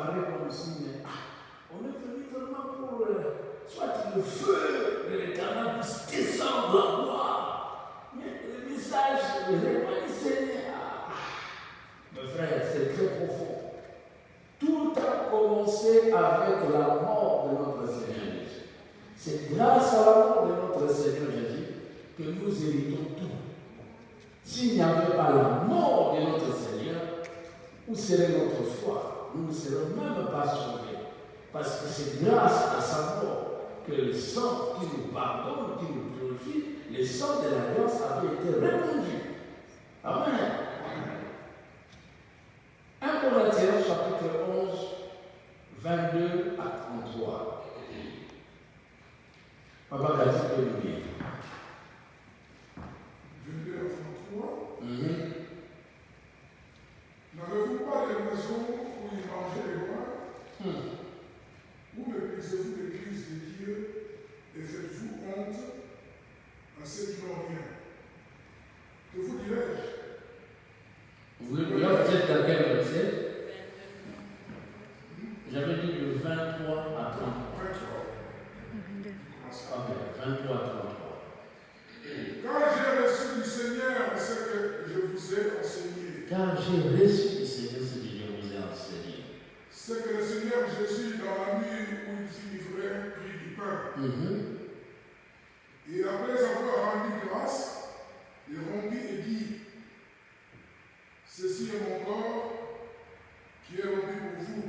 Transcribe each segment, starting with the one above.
paraît comme si on est venu vraiment pour soit le feu de l'éternel puisse descendre la gloire. Mais le message, le repas du Seigneur, mes frères, c'est très profond. Tout a commencé avec la mort de notre Seigneur Jésus. C'est grâce à la mort de notre Seigneur Jésus que nous héritons tout. S'il n'y avait pas la mort de notre Seigneur, où serait notre foi? Nous ne serions même pas sauvés. Parce que c'est grâce à sa mort que le sang qui nous pardonne, qui nous purifie, le sang de l'alliance avait été répandu. Amen. 1 Corinthiens chapitre 11, 22 à 33. Papa Gati peut nous lire. 22 à 33. N'avez-vous pas des maisons où il mangeait les lois? Où méprisez-vous l'église de Dieu et faites-vous honte à ceux qui n'ont rien? Que vous dirais-je? Vous êtes dans quel verset? J'avais dit de 23 à 33. 23. Ok, 23 à 33. Quand j'ai reçu du Seigneur ce que je vous ai enseigné. Car j'ai reçu du Seigneur ce que je vous ai enseigné. C'est que le Seigneur Jésus, dans la nuit où il fut livré, prit du pain. Et après avoir rendu grâce, il rompit et dit: ceci est mon corps qui est rompu pour vous.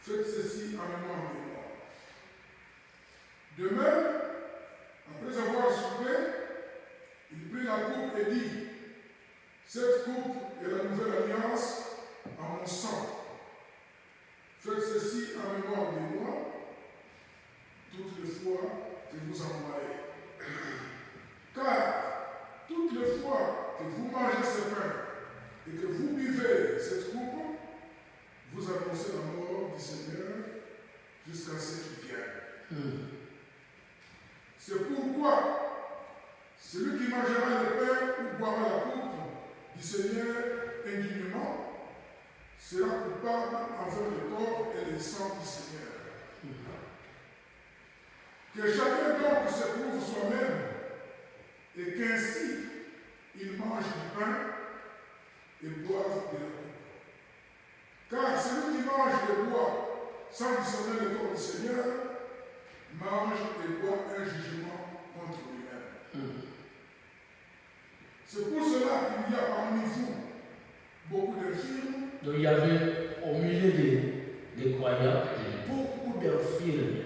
Faites ceci en mémoire de moi. De même, après avoir soupé, il prit la coupe et dit: cette coupe est la nouvelle alliance en mon sang. Faites ceci en mémoire de moi, toutes les fois que vous en boirez. Car toutes les fois que vous mangez ce pain et que vous buvez cette coupe, vous annoncez la mort du Seigneur jusqu'à ce qu'il vienne. C'est pourquoi celui qui mangera le pain ou boira la coupe du Seigneur indignement sera coupable envers le corps et le sang du Seigneur. Que chacun donc se prouve soi-même et qu'ainsi il mange du pain et boive de la coupe. Car celui qui mange et boit sans discerner le corps du Seigneur mange et boit un jugement contre lui-même. C'est pour cela qu'il y a parmi vous beaucoup d'infirmes. Donc il y avait au milieu des croyants beaucoup d'infirmes.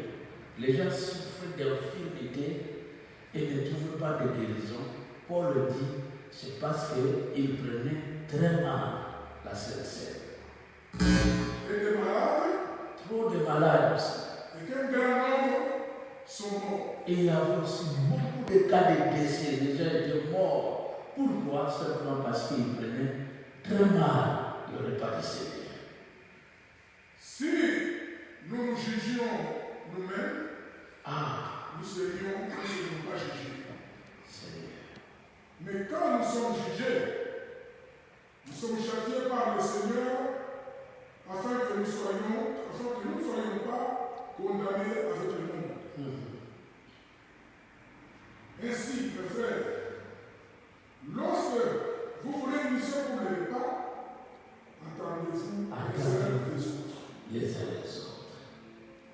Les gens souffrent d'infirmité et ne trouvent pas de guérison. Paul le dit, c'est parce qu'ils prenaient très mal la Sainte Seine. Et des malades. Trop de malades aussi. Et qu'un grand nombre sont morts. Et il y avait aussi beaucoup de cas de décès. Les gens étaient morts. Pourquoi? Simplement parce qu'ils prenaient très mal le repas du Seigneur. Si nous nous jugions nous-mêmes, nous serions pas jugés. Mais quand nous sommes jugés, nous sommes châtiés par le Seigneur afin que nous ne soyons pas condamnés avec le monde. Ainsi, mes frères, lorsque vous voulez une mission pour les repas, attendez-vous les uns les autres. Les uns les autres.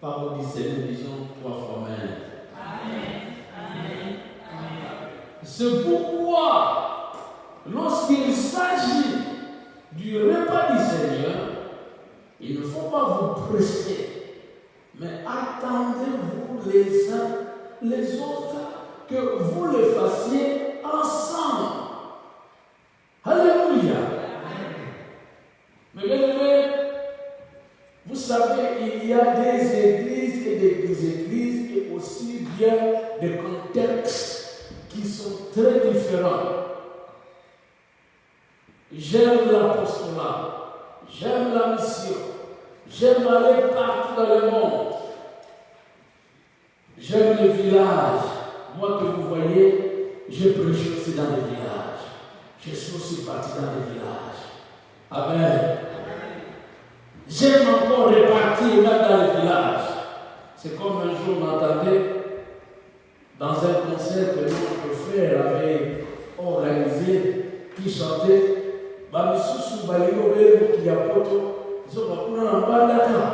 Parole du Seigneur, disons 3 fois Amen. Amen. Amen. Amen. C'est pourquoi, lorsqu'il s'agit du repas du Seigneur, il ne faut pas vous presser, mais attendez-vous les uns les autres, que vous le fassiez ensemble. Alléluia. Mais bien aimés, vous savez, il y a des églises et des églises et aussi bien des contextes qui sont très différents. J'aime l'apostolat, j'aime la mission, j'aime aller partout dans le monde. J'aime le village. Moi que vous voyez, je prêche aussi dans les villages. Je suis aussi parti dans les villages. Amen. J'aime encore répartir même dans les villages. C'est comme un jour on entendait dans un concert que notre frère avait organisé, qui chantait Bamisusu Balingo Belo Kiapoto, ils ont appris en Bandaka,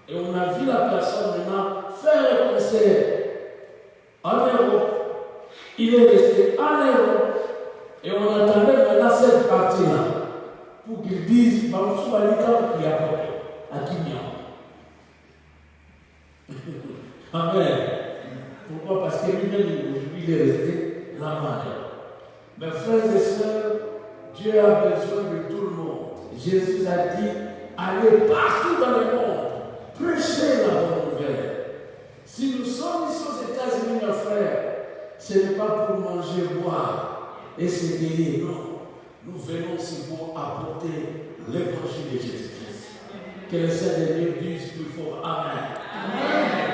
et on a vu la personne maintenant faire un concert en Europe. Il est resté en Europe et on attendait maintenant cette partie-là pour qu'ils disent Bamisusu Balingo Kiapoto à Kimia. Amen. Pourquoi? Parce que lui-même, aujourd'hui, il est resté là-bas. Mes frères et sœurs, Dieu a besoin de tout le monde. Jésus a dit, allez partout dans le monde, prêchez la bonne nouvelle. Si nous sommes ici aux États-Unis, mes frères, ce n'est pas pour manger, boire et se guérir, non. Nous venons ici pour apporter l'évangile de Jésus-Christ. Que le Seigneur dise plus fort, Amen. Amen.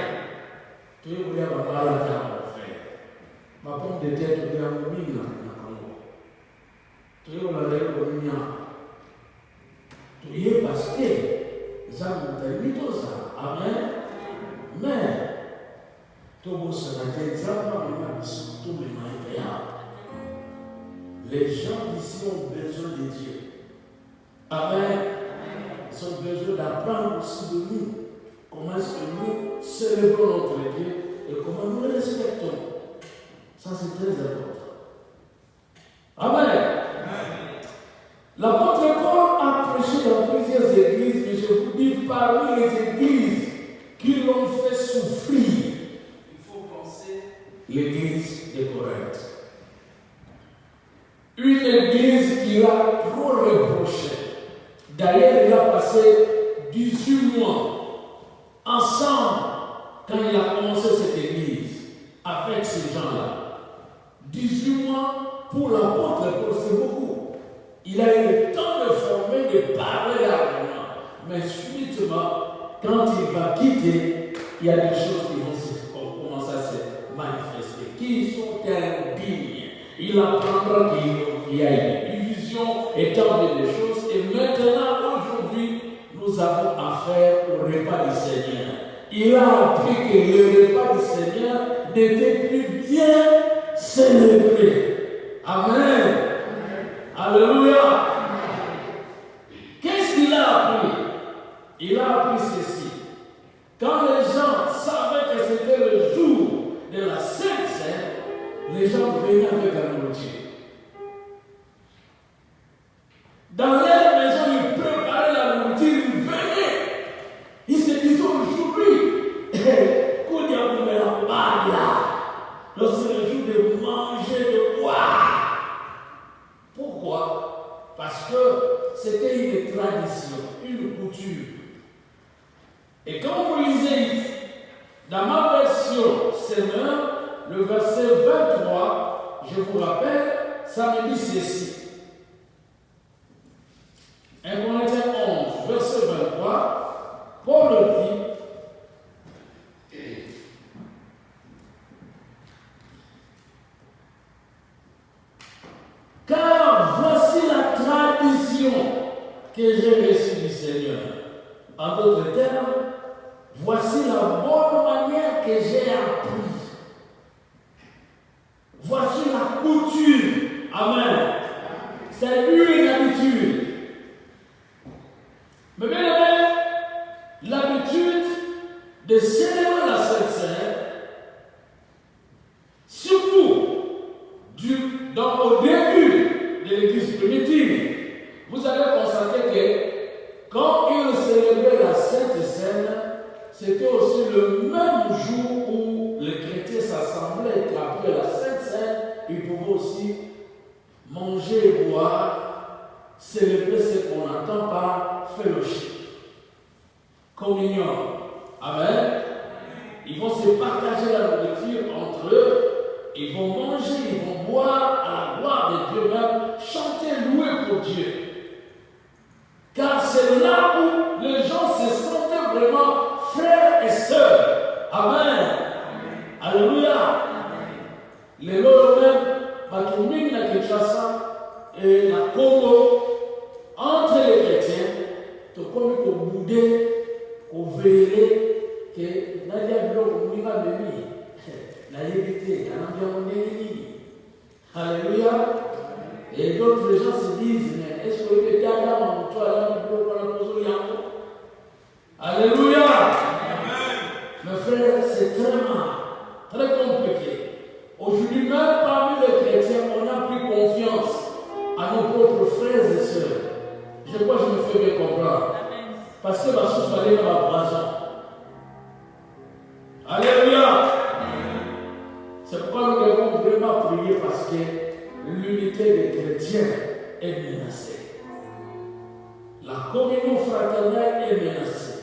Tu es venu à ma parole, mon frère. Ma pomme de terre, tu es à mon mille. Tu es au lendemain au mien. Tu es parce que ça nous a mis tout ça. Amen. Mais, tout le monde se rappelle, ça va me surtout mes mains. Les gens d'ici ont besoin de Dieu. Amen. Ils ont besoin d'apprendre aussi de nous. Comment est-ce que nous célébrons notre Dieu et comment nous le respectons. Ça, c'est très important. Amen. L'apôtre Paul a prêché dans plusieurs églises, mais je vous dis, parmi les églises qui l'ont fait souffrir, il faut penser l'église de Corinthe. Une église qui l'a trop reproché. D'ailleurs, il a passé 18 mois ensemble quand il a commencé cette église avec ces gens-là. 18 mois pour l'apôtre Paul, c'est beaucoup. Il a eu le temps de former, de parler largement. Mais subitement, quand il va quitter, il y a des choses qui vont commencer à se manifester, qui sont indignes. Il apprendra qu'il y a une division et tant de choses. Et maintenant, aujourd'hui, nous avons affaire au repas du Seigneur. Il a appris que le repas du Seigneur n'était plus bien célébré. Amen. Alléluia. Qu'est-ce qu'il a appris? Il a appris ceci. Quand les gens savaient que c'était le jour de la Sainte Seine, les gens venaient avec la nourriture. Dans leur maison, ils préparaient la nourriture, ils venaient. Ils se disaient aujourd'hui, donc c'est le jour de manger, de boire. Pourquoi? Parce que c'était une tradition, une coutume. Et quand vous lisez dans ma version Seigneur, le verset 23, je vous rappelle, ça me dit ceci. 1 Corinthiens 11, verset 23, Paul dit, car voici la tradition que j'ai reçue du Seigneur. En d'autres termes, voici la bonne manière que j'ai apprise. Voici la coutume. Amen. C'est une habitude. Mais bien aimé, l'habitude de célébrer la Sainte Seine, surtout au début de l'Église primitive, vous allez constater que quand ils célébraient la Sainte Seine, c'était aussi le même jour où les chrétiens s'assemblaient après la Sainte Seine, ils pouvaient aussi manger et boire, célébrer ce qu'on entend par fellowship, communion. Amen. Ils vont se partager la nourriture entre eux, ils vont manger, ils vont boire à la gloire de Dieu même, chanter, louer pour Dieu. Car c'est là où les gens se sentaient vraiment frères et sœurs. Amen. Alléluia. Les lois même, Batuming na Kinshasa et la Congo, entre les chrétiens, que Nadia Blo, Mima Bemi, naïveté, alléluia. Et d'autres gens se disent, mais est-ce que le Adam, toi, là, alléluia. Mes frères, c'est très compliqué. Aujourd'hui, même parmi les chrétiens, on n'a plus confiance à nos propres frères et sœurs. Je crois que je me fais bien comprendre. Parce que ma source va aller dans la prison. Alléluia. C'est pourquoi nous devons vraiment prier parce que l'unité des chrétiens est menacée. La communion fraternelle est menacée.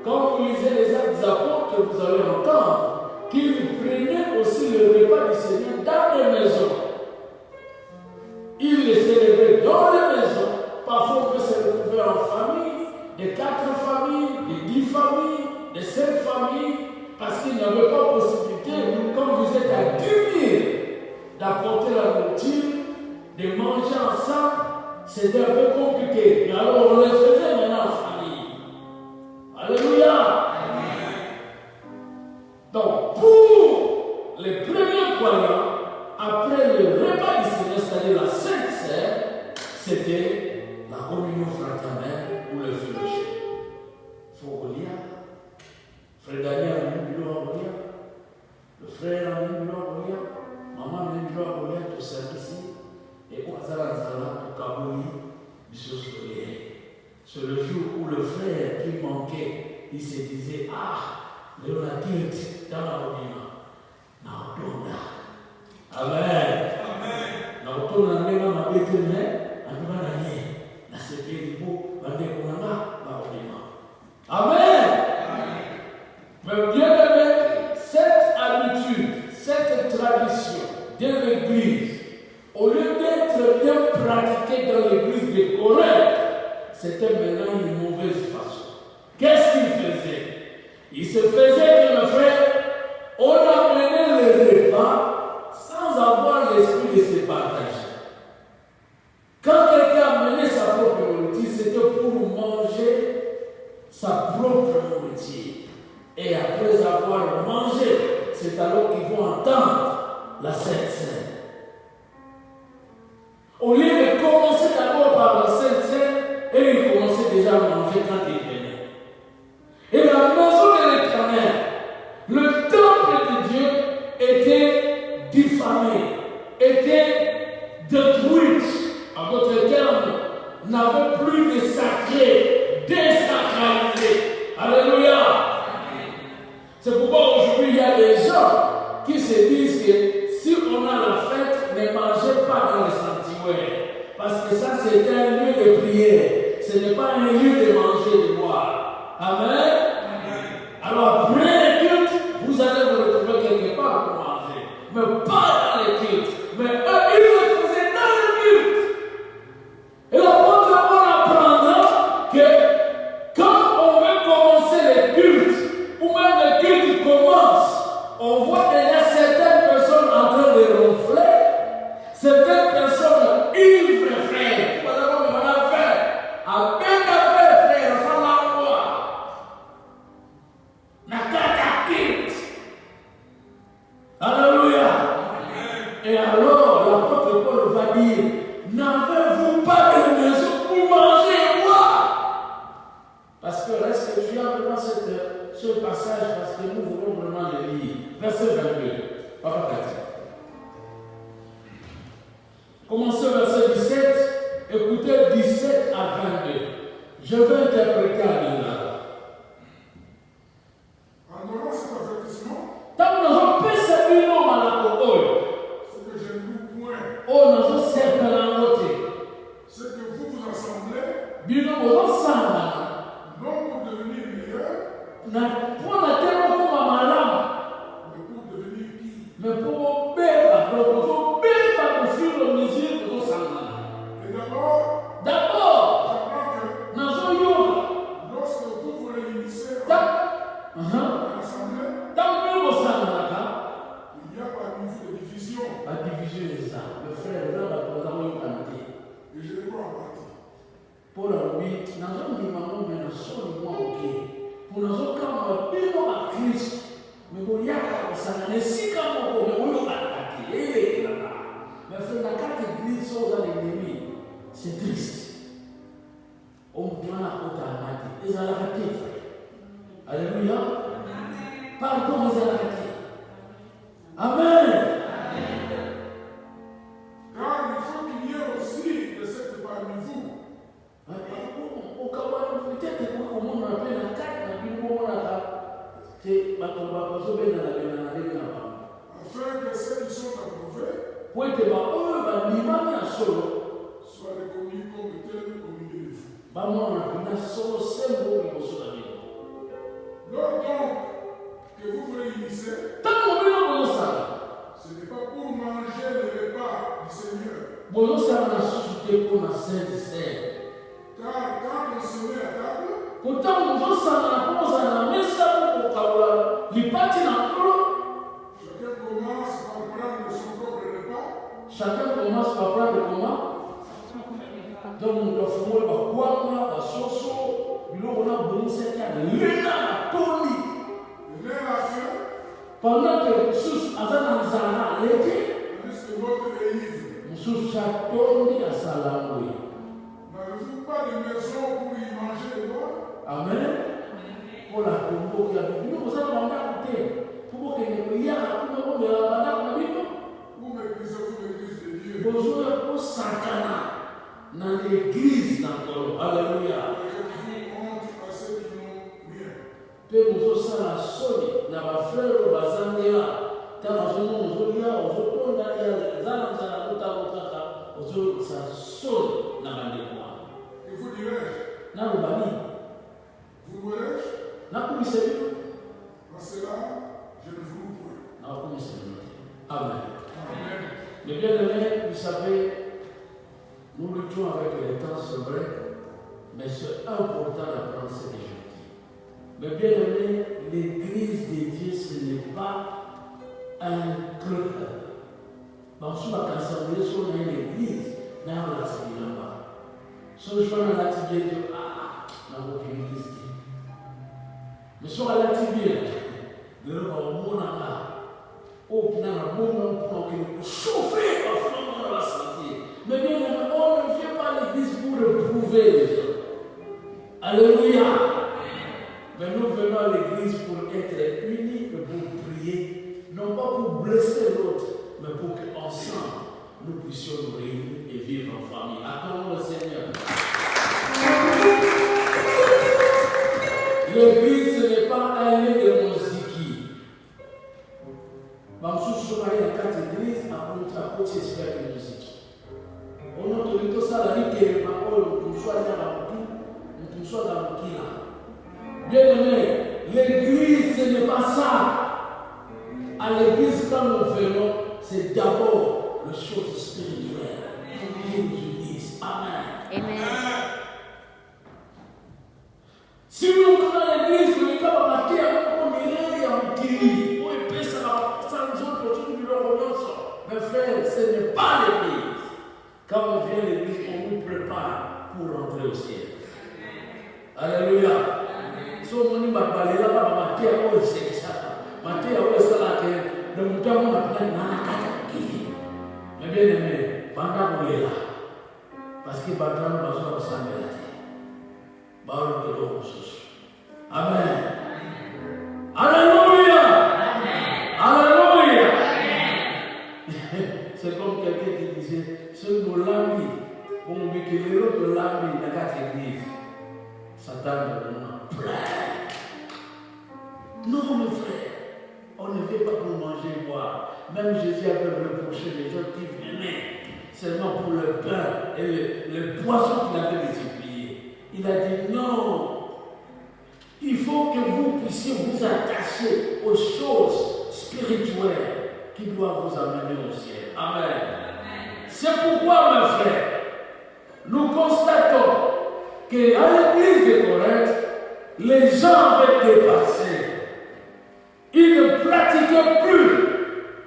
Quand vous lisez les Actes des Apôtres, vous allez entendre qu'ils prenaient aussi le repas du Seigneur dans les maisons. Ils les célébraient dans les maisons. Parfois, on peut se retrouver en famille, de 4 familles, de 10 familles, de 5 familles, parce qu'il n'y avait pas possibilité, comme vous êtes à 10 000, d'apporter la nourriture, de manger ensemble. C'était un peu compliqué. Mais alors, on les faisait maintenant en famille. Alléluia. Donc, pour les premiers croyants, après le repas du Seigneur, c'est-à-dire la Sainte Seine, c'était la communion fraternelle ou le fellowship. Il faut relire. Frère Daniel a mis du loin à relire. Le frère a mis du loin à relire. Maman a mis du loin à relire tout ça ici. Et au hasard, tout Kabouli, c'est le jour où le frère qui manquait, il se disait, ah, mais on a dit dans la robine. Amen. Amen. Amen. Mais bien aimé, cette habitude, cette tradition de l'église, au lieu d'être bien pratiquée dans l'église de Corinthe, c'était maintenant une mauvaise façon. Qu'est-ce qu'il faisait? Il se faisait que le frère, on amenait le repas sans avoir l'esprit de se partager. Quand quelqu'un amenait sa propre nourriture, c'était pour manger sa propre nourriture. Et après avoir mangé, c'est alors qu'ils vont entendre la Sainte Seine. Au lieu de commencer d'abord par la Sainte Seine, et ils commençaient déjà à manger quand ils venaient. Et la maison de l'Éternel, le temple de Dieu, était diffamé, était détruit. En d'autres termes, n'avait plus de sacré, désacralisé. Alléluia. C'est pourquoi aujourd'hui il y a des gens qui se disent que si on a la fête, ne mangez pas dans le sanctuaire. Parce que ça c'est un lieu de prière. Ce n'est pas un lieu de manger, de boire. Amen. Alors après le culte, vous allez vous retrouver quelque part pour manger. Mais pas dans le culte. Mais eux, ils le faisaient dans le culte. Et l'apôtre Paul apprendra que quand on veut commencer le culte, ou même le culte commence, on voit déjà certaines personnes en train de ronfler, certaines personnes ivres, frère. Vous allez voir maintenant faire. À peine à frère, sans la voix. N'a qu'à culte. Alléluia. Et alors, l'apôtre Paul va dire, n'avez-vous pas de maison pour manger et boire? Parce que reste que tu as vraiment ce passage, parce que nous voulons vraiment le lire. Verset 22. Papa Cathy. Commencez verset 17, écoutez 17 à 22. Je vais interpréter à l'Ina. En donnant cet avertissement, Tant que nous avons percé un homme à la cocotte, ce que je ne loue point, oh, nous avons servi à la côté. ce que vous vous assemblez, Nous avons ensemble. non pour devenir meilleur, Pour la terre comme un malade, mais pour devenir pire. mais pour obéir, pour fuir le mesure de nos sangles. Et d'abord, D'abord, j'apprends que nous avons lorsque vous vous réunissez eu à l'assemblée, il n'y a pas de division. la division est ça. Le frère, là, nous avons eu qualité. Et je le crois en partie. Pour la vie, nous avons dit, maman, mais nous sommes moins ok. Pour nous autres, quand on a triste. On doit la côte à matin. Ils ont raté, frère. Alléluia. Pardon, ils ont raté. Amen. Car il faut qu'il y ait aussi des sectes parmi vous. Au cas où, peut-être que au monde on appelle la carte, c'est ma combat, Afin que ceux qui sont approuvés pour être l'imam à solo. soient reconnus comme tels au milieu de vous. Lors donc que vous vous réunissez, ce n'est pas pour manger le repas du Seigneur. Car quand on se met à table, chacun commence par prendre comment? Donc, on doit fumer le kwanga, le soso, on a bon secteur, l'ena, Tony. et l'un a faim, Pendant que sous Azanazana l'été, tandis que l'autre est ivre. sous Chatoni à Salamoué. N'avez-vous pas de maison pour y manger et boire? Amen. Pour la Congo qui a dit, nous, vous avez un côté. Pour que les gens aient un Où méprisez-vous l'église de Dieu? besoin pour Sakana dans l'église d'Ankolo. Alléluia. Faites-vous honte à ceux qui n'ont rien. Pe muzosala soni na bafrere bazangela kama zomuzolia ozotonda ya zana za kutakutaka ozosa soni na bandeko wako Et vous dirais-je, na rubani vous dirais-je, na kumisebio en cela, je ne vous point. na kumisebio. Amen. Amen. Mais bien aimé, vous savez, nous luttons avec les temps, c'est vrai, mais c'est important d'apprendre ce que je dis. Mais bien aimé, l'église de Dieu, ce n'est pas un club. Bon, si on a assemblé sur l'église, là on a assemblé là-bas. Si on a la tibia, on n'a aucune église. Mais si on a la tibia, on a au monde là. Oh, qui n'a pas bon pour chauffer, on va sentir. Mais bien aimé, on ne vient pas à l'église pour le prouver les gens. Alléluia. Mais nous venons à l'église pour être unis et pour prier, non pas pour blesser l'autre, mais pour qu'ensemble, nous puissions nous réunir et vivre en famille. Acclamons le Seigneur. L'église, ce n'est pas un lieu de musique. Je suis allé à la 4 églises à côté de musique. On a tout ça, la vie qui est nous soit dans le bien aimé, l'église, ce n'est pas ça. À l'église, quand nous venons, c'est d'abord les choses spirituelles qui nous unissent. Amen. Amen. Si nous venons à l'église, nous ne pouvons pas marquer un peu de guérir. On est prêt à sans nous autres, nous le renonçons. Mes frères, ce n'est pas l'église. Quand on vient à l'église, on nous prépare pour rentrer au ciel. Alléluia. So moni babalela ba matia o sekisa matia o sala ke de mutamu na na kata ki mais bien aimé banda bolela parce que banda ba so sambela ba o de do sus. Amen. Alléluia. Alléluia. C'est comme quelqu'un qui disait ce molambi on dit que l'autre lambi na kata église Satan non, mon frère, on ne vient pas pour manger et boire. Même Jésus avait reproché les gens qui venaient seulement pour le pain et le poisson qu'il avait multiplié. Il a dit non, il faut que vous puissiez vous attacher aux choses spirituelles qui doivent vous amener au ciel. Amen. C'est pourquoi, mes frères, nous constatons qu'à l'église de Corinthe, les gens avaient dépassé. Ils ne pratiquaient plus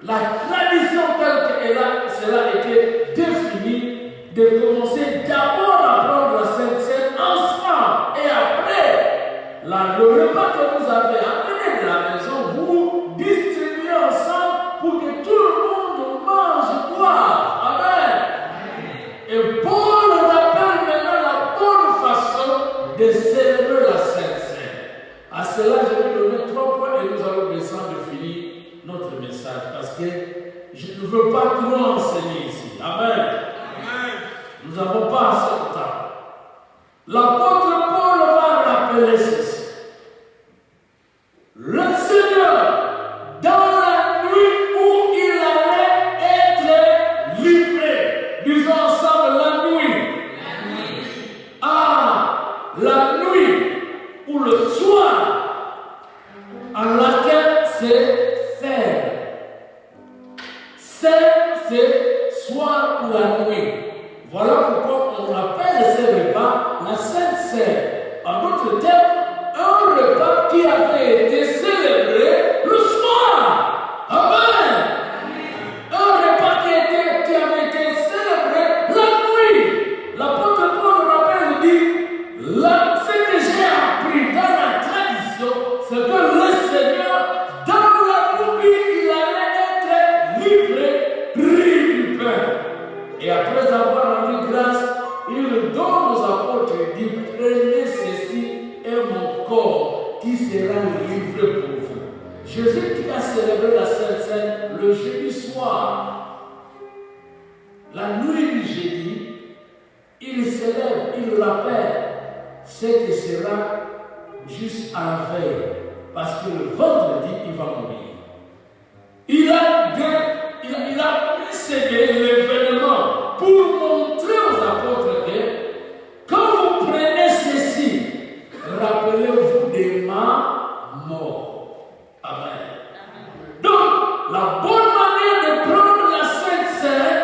la tradition telle que cela a été définie, de commencer d'abord à prendre la Sainte Seine ensemble et après, le repas que vous avez amené de la maison, vous distribuez ensemble pour que tout le monde mange et boive. Amen. Et Paul rappelle L'apôtre Paul va rappeler ceci. Le Seigneur, dans la nuit où il allait être livré, disons ensemble la nuit. Ah, la nuit ou le soir, à laquelle c'est faire. C'est soir ou la nuit. Voilà pourquoi on appelle ces repas la Sainte Seine. En d'autres termes, un repas qui avait été célébré le soir. Amen. Un repas qui avait été célébré la nuit. L'apôtre Paul rappelle, dit, là, ce que j'ai appris dans la tradition, c'est que le Seigneur, dans la nuit, il allait être livré, pris du pain. Et après avoir rendu grâce, il donne aux apôtres et dit, prenez ceci et mon corps qui sera livré pour vous. Jésus qui a célébré la Sainte Seine le jeudi soir, la nuit du jeudi, il célèbre, il rappelle ce qui sera juste à la veille, parce que le vendredi, il va mourir. Il a précédé l'événement pour montrer aux apôtres que quand vous prenez ceci, rappelez-vous de ma mort. Amen. Donc, la bonne manière de prendre la Sainte Seine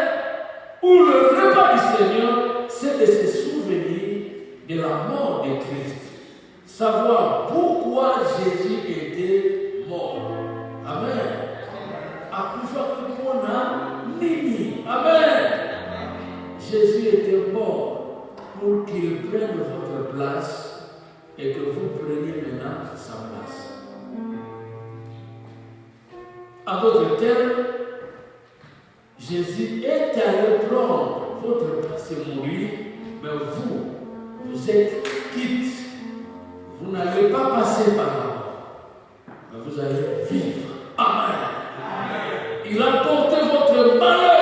ou le repas du Seigneur, c'est de se souvenir de la mort de Christ. Savoir pourquoi Jésus était mort. Amen. Amen. Jésus était mort pour qu'il prenne votre place et que vous preniez maintenant sa place. En d'autres termes, Jésus est allé prendre votre place et mourir, mais vous êtes quitte. Vous n'allez pas passer par là, mais vous allez vivre. Amen. Il a porté votre malheur.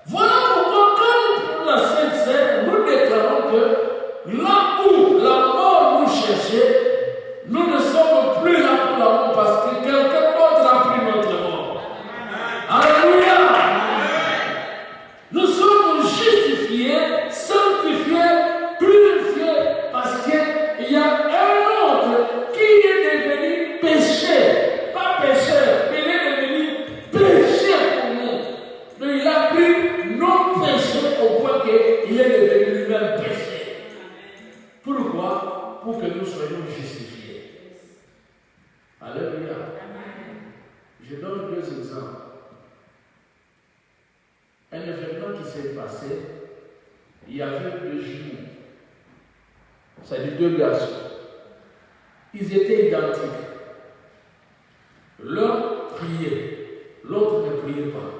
Voilà pourquoi quand nous la Sainte Seine, nous déclarons que là où la mort nous cherchait, nous ne sommes plus là pour la mort parce que quelqu'un d'autre a pris notre mort. Alléluia. Nous sommes justifiés, sanctifiés, purifiés parce qu'il y a un autre qui est devenu péché, pas pécheur, mais il est devenu péché pour nous. Mais il a pris nos péchés au point qu'il est devenu lui-même péché. Pourquoi? Pour que nous soyons justifiés. Alléluia. Je donne deux exemples. Un événement qui s'est passé, il y avait deux jumeaux. C'est-à-dire deux garçons. Ils étaient identiques. L'un priait, l'autre ne priait pas.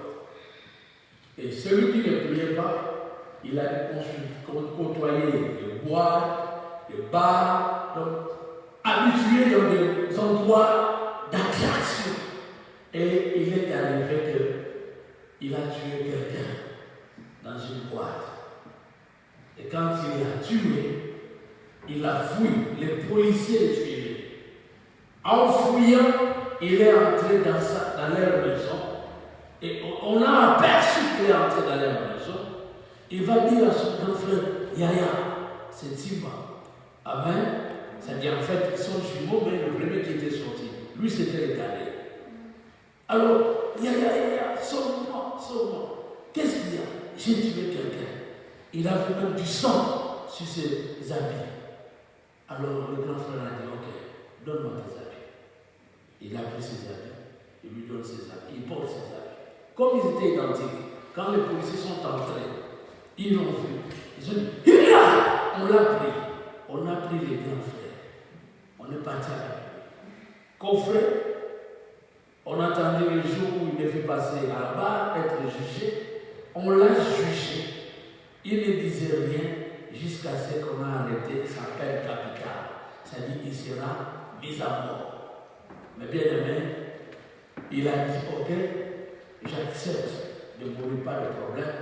Et celui qui ne priait pas, il a côtoyé les boîtes, les bars, donc habitué dans des endroits d'attraction. Et il est arrivé qu'il a tué quelqu'un dans une boîte. Et quand il l'a tué, il a fui, les policiers le suivaient. En fouillant, il est entré dans leur maison. Et on a aperçu qu'il est entré dans leur maison. Il va dire à son grand frère, Yaya, c'est Timba. Amen. C'est-à-dire en fait, ils sont jumeaux, mais le premier qui était sorti, lui c'était le cadet. Alors, Yaya, sauve-moi, sauve-moi. Qu'est-ce qu'il y a? J'ai tué quelqu'un. Il avait même du sang sur ses habits. Alors le grand frère a dit, ok, donne-moi tes habits. Il a pris ses habits, il lui donne ses habits, il porte ses habits. Comme ils étaient identiques, quand les policiers sont entrés, ils l'ont vu. Ils ont dit, il là! On l'a pris. On a pris les grands frères. On est parti avec lui. Coffret, on attendait le jour où il devait passer à la barre, être jugé. On l'a jugé. Il ne disait rien jusqu'à ce qu'on a arrêté sa peine capitale. C'est-à-dire qu'il sera mis à mort. Mais bien aimé, il a dit, ok, j'accepte de mourir, pas de problème,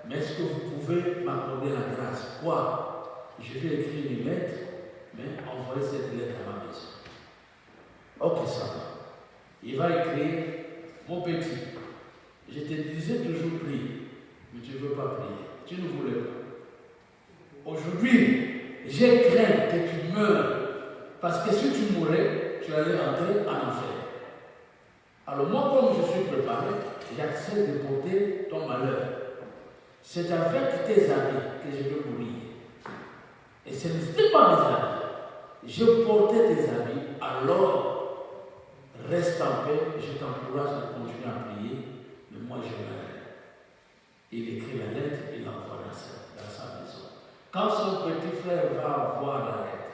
mais est-ce que vous pouvez m'accorder la grâce? Quoi? je vais écrire une lettre, mais envoyer cette lettre à ma maison. Ok, ça va. Il va écrire, mon petit, je te disais toujours prie, mais tu ne veux pas prier. Tu ne voulais pas. Aujourd'hui, j'ai craint que tu meurs, parce que si tu mourais, tu allais rentrer en enfer. Alors moi, comme je suis préparé, j'accepte de porter ton malheur. C'est avec tes habits que je veux mourir. Et ce n'était pas mes habits. Je portais tes habits, alors reste en paix, je t'encourage à continuer à prier, mais moi je meurs. Il écrit la lettre, il l'envoie dans sa maison. Quand son petit frère va voir la lettre,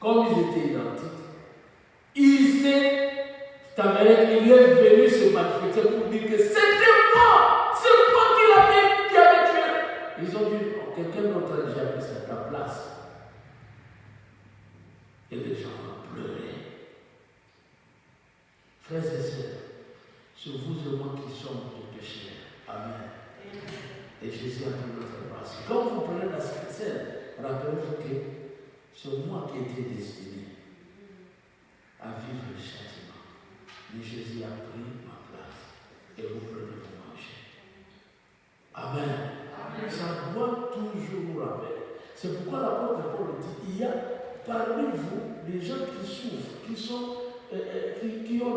comme ils étaient identiques, il il est venu se manifester pour dire que c'était moi, c'est moi qui avait tué. Ils ont dit, oh, quelqu'un d'autre a déjà pris ta place. Et les gens ont pleuré. Frères et sœurs, c'est vous et moi qui sommes des pécheurs. Amen. Et Jésus a pris notre place. Quand vous prenez la scripture, rappelez-vous que c'est moi qui ai été destiné à vivre le châtiment. Mais Jésus a pris ma place. Et vous prenez pour manger. Amen. Amen. Ça doit toujours nous rappeler. C'est pourquoi l'apôtre Paul dit, il y a parmi vous des gens qui souffrent, qui ont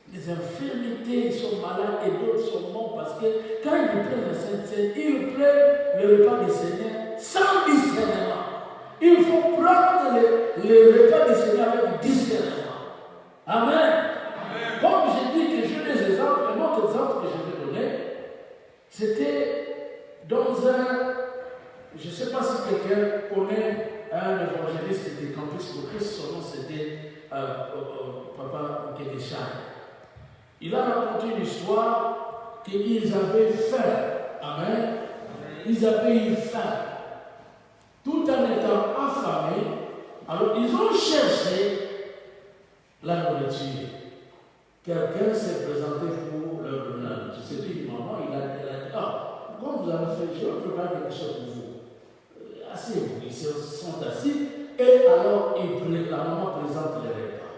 des infirmités, ils sont malades et d'autres sont morts parce que quand ils prennent la Sainte Seine, ils prennent le repas du Seigneur sans discernement. Il faut prendre le repas du Seigneur avec discernement. Amen. Amen. Comme j'ai dit que j'ai des exemples, un autre exemple que je vais donner, c'était dans un, je ne sais pas si quelqu'un connaît un évangéliste du campus pour Christ, son nom c'était Papa Kedesha. Il a raconté une histoire qu'ils avaient faim. Amen. Ils avaient eu faim. Tout en étant affamés, alors ils ont cherché la nourriture. Quelqu'un s'est présenté pour leur donner la nourriture. C'est dit, maman, il a dit, ah, comme vous avez fait, je vais préparer quelque chose pour vous. Asseyez-vous, ils se sont assis, et alors la maman présente les repas.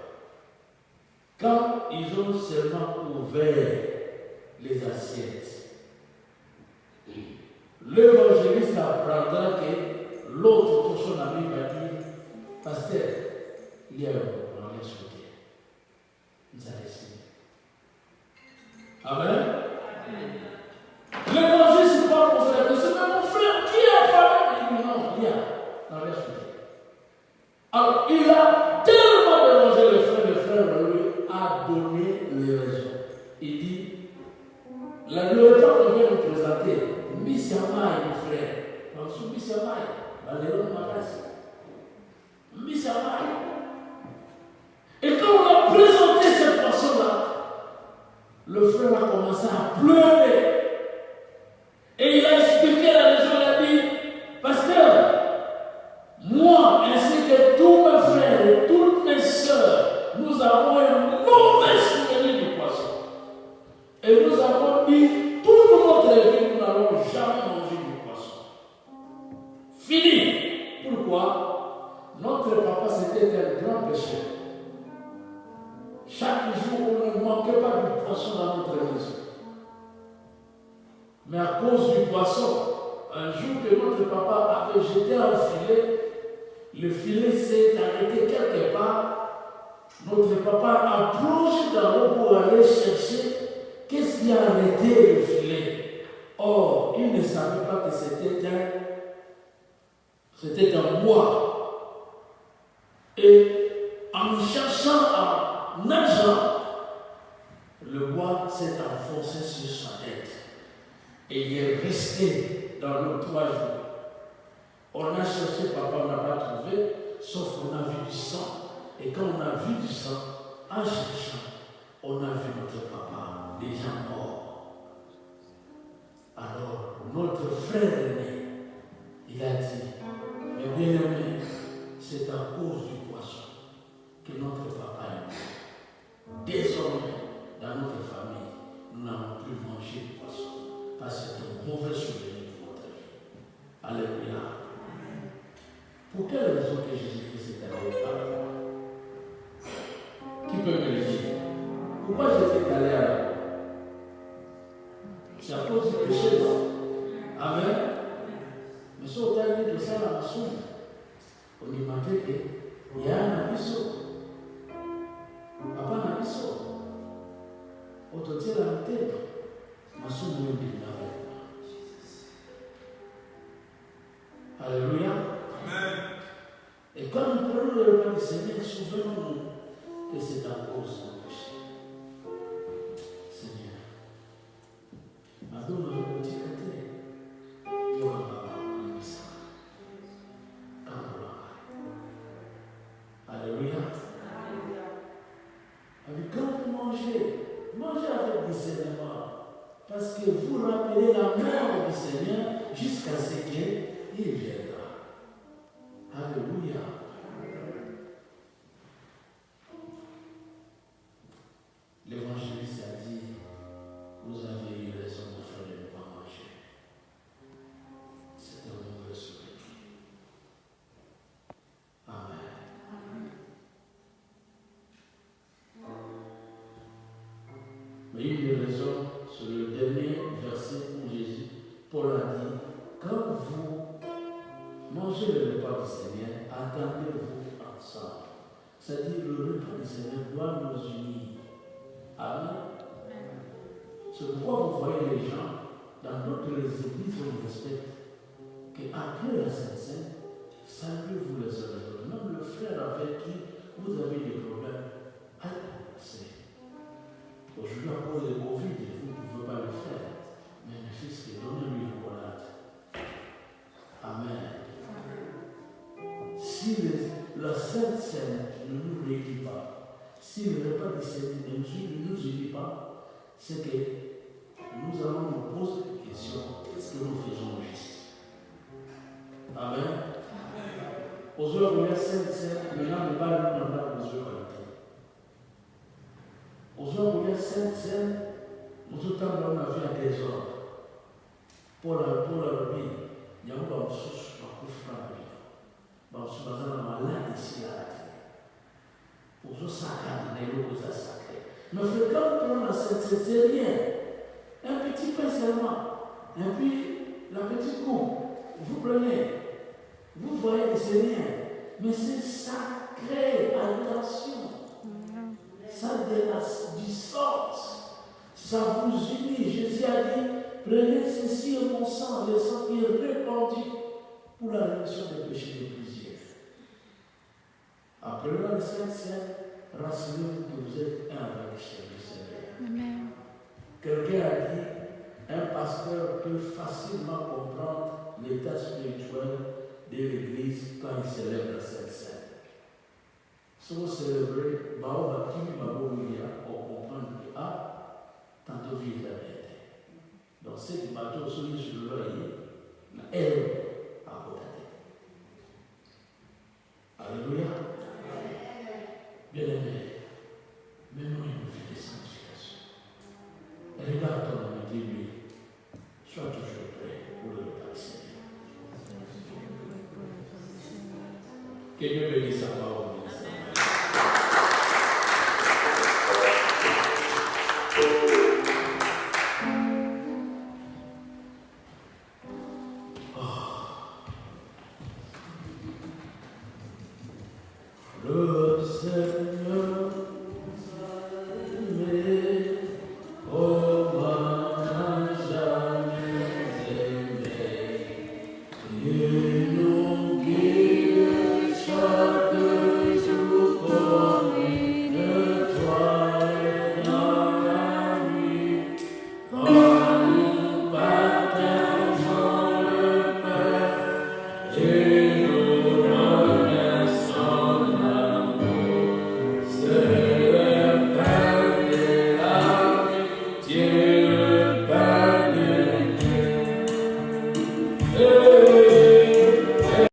Quand ils ont seulement ouvert les assiettes, l'évangéliste apprendra que l'autre, pour son ami, va dire, pasteur, il y a un on l'a sauté. Nous allons essayer. Amen. L'évangéliste parle pour cela. C'est mon frère qui a parlé. Il dit non, il y a. On l'a sauté. Alors, il a tellement dérangé le frère lui a donné les raisons. Il dit, le repas qu'on vient nous présenter, Missamai, mon frère. Donc, sous Missamai, Valéron Magas. Missamai. Et quand on a présenté cette personne-là, le frère a commencé à pleurer. Et il a expliqué la raison, il a dit, pasteur, moi ainsi que tous mes frères et toutes mes sœurs, nous avons un mauvais souvenir du poisson. Et nous avons dit, toute notre vie, nous n'allons jamais manger du poisson. Fini. Pourquoi? Notre papa, c'était un grand pécheur. Chaque jour, on ne manquait pas du poisson dans notre maison. Mais à cause du poisson, un jour que notre papa avait jeté un filet, le filet s'est arrêté quelque part. Notre papa a plongé dans l'eau pour aller chercher qu'est-ce qui a arrêté le filet. Or, il ne savait pas que c'était un bois. Et en cherchant, en nageant, le bois s'est enfoncé sur sa tête. Et il est resté dans l'eau 3 jours. On a cherché, papa, on n'a pas trouvé, sauf qu'on a vu du sang. Et quand on a vu du sang, en cherchant, on a vu notre papa déjà mort. Alors, notre frère aîné, il a dit, mais bien aimé, c'est à cause du poisson que notre papa est mort. Désormais, dans notre famille, nous n'avons plus mangé de poisson. Parce que c'est un mauvais souvenir de votre vie. péché, non? Amen. Mais si on t'a dit de ça, la maçon, on dit qu'il y a un abisso. Papa, un abisso. On te tient la tête. Maçon, nous dit Alléluia. Amen. Et quand nous prenons le repas du Seigneur, souvenons-nous que c'est à cause du péché. Seigneur, maintenant nous petit côté, il y aura un ça. Alléluia. Avec quand vous mangez avec discernement. Parce que vous rappelez la mort du Seigneur jusqu'à ce qu'il viendra. Alléluia. L'évangéliste a dit, vous avez eu raison de faire de ne pas manger. C'est un mauvais souvenir. Amen. Mais une des raisons, c'est le dernier verset où Jésus, Paul a dit, quand vous mangez le repas du Seigneur, attendez-vous ensemble. C'est-à-dire le repas du Seigneur doit nous unir. Amen. C'est pourquoi vous voyez les gens, dans d'autres églises, on respecte qu'après la Sainte Seine, saluez-vous les uns les autres. Même le frère avec qui vous avez des problèmes, c'est. Aujourd'hui, à cause de Covid, vous ne pouvez pas le faire. Mais le Fils, donnez-lui une roulade. Amen. Si la Sainte Seine ne nous réunit pas, si le repas du Seigneur ne nous unit pas, c'est que nous allons nous poser des questions. Qu'est-ce que nous faisons juste? Amen. Aujourd'hui, il y a Sainte Seine, maintenant, ne pas nous demander aux yeux qualité. Aujourd'hui, il y a Sainte Seine, nous tout le temps, on a vu un désordre. Pour la vie, il y a un peu de souche, un peu de la vie. Parce que nous sommes malades ici à la terre. Pour ce sacré, les sacré. Mais quand on prend la Sainte Seine, c'est rien. Un petit pain seulement. Et puis, la petite coupe, vous prenez. Vous voyez que c'est rien. Mais c'est sacré. Attention. Ça a du sens. Ça vous unit. Jésus a dit, prenez ceci en mon sang, le sang qui est répandu pour la rémission des péchés de plusieurs. Après la Sainte Seine, rassurez-vous que vous êtes un avec le Seigneur. Amen. Quelqu'un a dit, un pasteur peut facilement comprendre l'état spirituel de l'Église quand il célèbre la Sainte Seine. Si vous célébrez, on comprend que, tantôt vie est arrêtée. Donc, c'est que bateau soumis sur le loyer, elle a côté. Alléluia. Bien-aimé, maintenant il nous fait des sanctifications. Regarde ton ami, dis-lui, sois toujours prêt pour le repas du Seigneur. Que Dieu bénisse sa parole. Le Seigneur